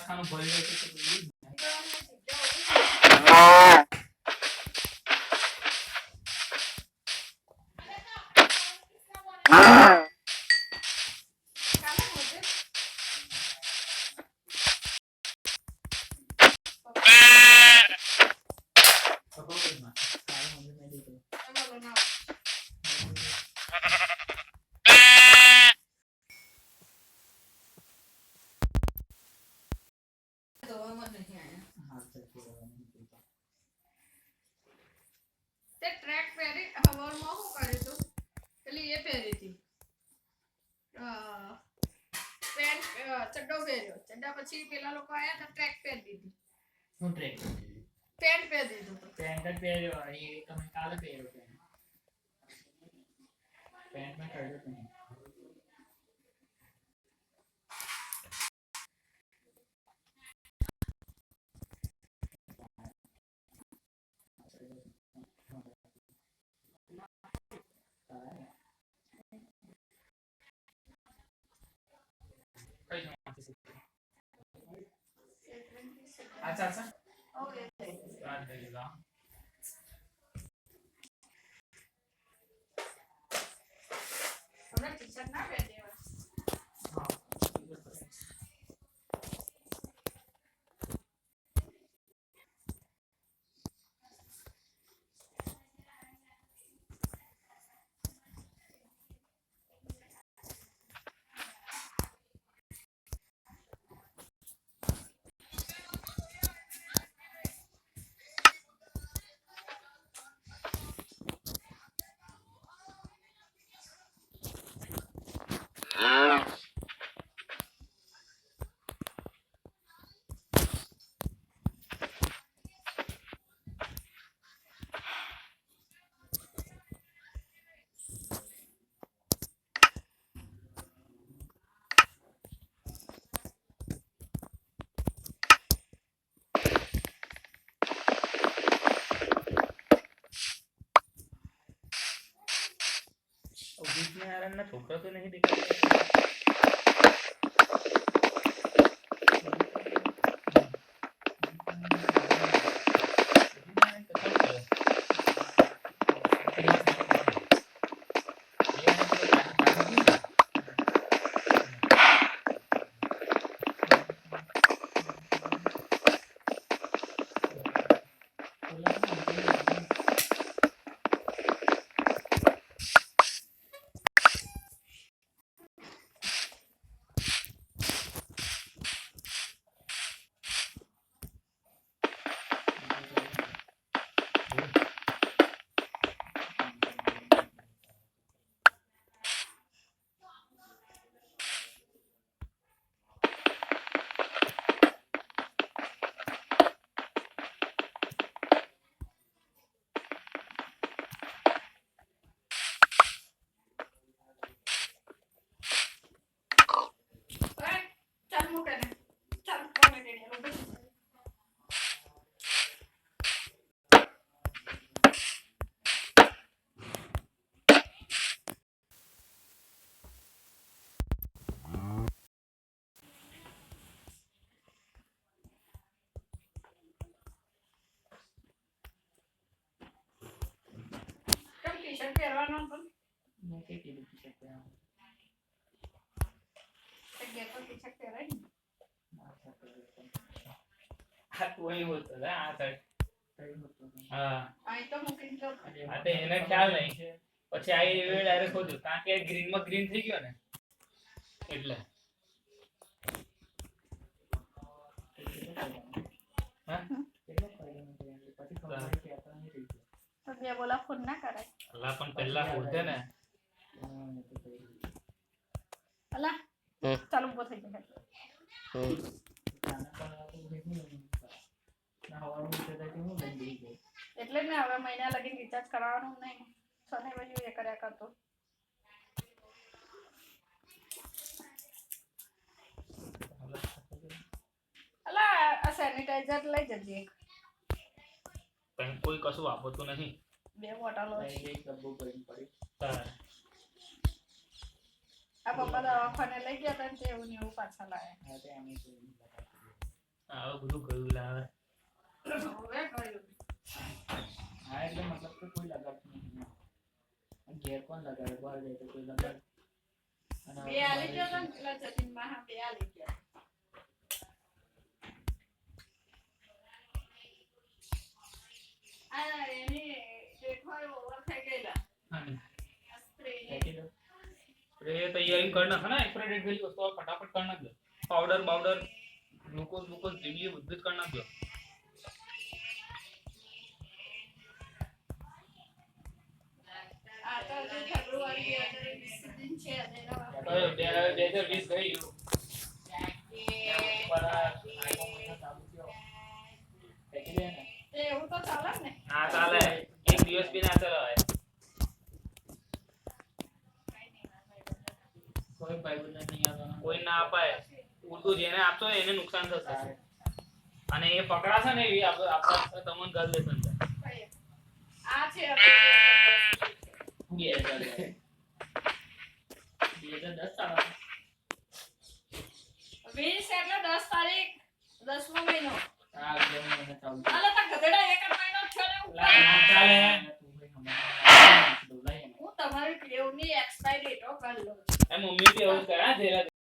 ખાનું ભરી જાય તો ટ્રેક પહેરી હવારમાં શું કર્યું તું પેલી એ પહેરી હતી પેન્ટ ચડ્ડો પહેર્યો ચડ્ડા પછી પેલા લોકો આયા તો ટ્રેક પહેરી દીધી હું ટ્રેક પેન્ટ પહેરી દીધું તો પેન્ટ જ પહેર્યો એ તમે કાલે પહેર્યો પેન્ટ મેં કર્યો તો નહીં अच्छा अच्छा ઓકે बात करेगा हमरा टी-शर्ट ना પહેરી દેવા हाँ बीच में यार ना छोकरा तो नहीं दिखा ચાલ મૂકે ને ચાલ કોને દેડી લો કેમ ટી-શર્ટ પહેરવાનો પણ मैं क्या की टी-शर्ट पे તે ગયા તો ટી-શર્ટ પહેરાય ને હા તો વહી હોતો है આ સાઈડ હા આ તો મૂકીને તો આ તે એને ખ્યાલ નહીં પછી આ એ ડાયરેક્ટ ખોદ્યું કારણ કે ગ્રીન માં ગ્રીન થઈ ગયો ને એટલે હા તો બે બોલા ફોન ના કરાય અલ્લા પણ પહેલા હોતે ને અલા ચાલ ઉભો થઈ જાય એટલે જ ને હવે મહિના લગીને રિચાર્જ કરાવવાનું નહીં સને બાજુ એ કર્યા કરતો અલા આ સેનિટાઈઝર લઈ જજે એક પણ કોઈ કશું વાપરતું નથી બે બોટલો છે એક ડબ્બો ભરીને પડી આ પપ્પા દવાખાને લઈ ગયા હતા ને એવું ને એવું પાછા લાયા હા તે આમે આવું બધું કયું લાવે હવે કર્યું. હા એટલે મતલબ કે કોઈ લગાડતું નથી ઘેર કોણ લગાડે બહાર જાય તો કોઈ લગાડે અને બે આલી ગયો તો ને પેલા જતીનમાં, હા, બે આલી ગયા. આ એની જેઠવાય ઓવર થઈ ગયેલા. હા આ સ્પ્રે ને. ફેંકી દો. એ તૈયારી कर નાખ ना एक्सपायरी डेट गई तो फटाफट कर नाख दो पाउडर पाउडर ग्लूकोज ग्लूकोज जिंदगी બધું જ कर नाख दो આ તો હજુ ફેબ્રુઆરી 2020 દિન છે અને એના તો 2020 ગઈ પર આખો મહિનો ચાલુ થયો ફેંકી દે ને તે એવું તો ચાલે ને. હા ચાલે એક દિવસ બી ના ચાલે કોઈ ભાઈબંધ નહીં આવવાનો કોઈ ના અપાય ઉર્દુ જેને આપતો હોય એને નુકસાન થશે અને એ પકડાશે ને એ આપતા તમને ગલ લેસન છે આ છે 2010 ચાલો 20 એટલે 10 તારીખ 10મો મહિનો. આ 11 મહિના ચાલુ આલે તો ગધેડા એક જ મહિનો થયો ને ઉપર. ના ચાલે તું ભાઈ હમણાં હું તમારી ટેવની એક્સપાયરી ડેટો કરી લઉં. એ મમ્મી બી એવું જ કરે હા ધીરે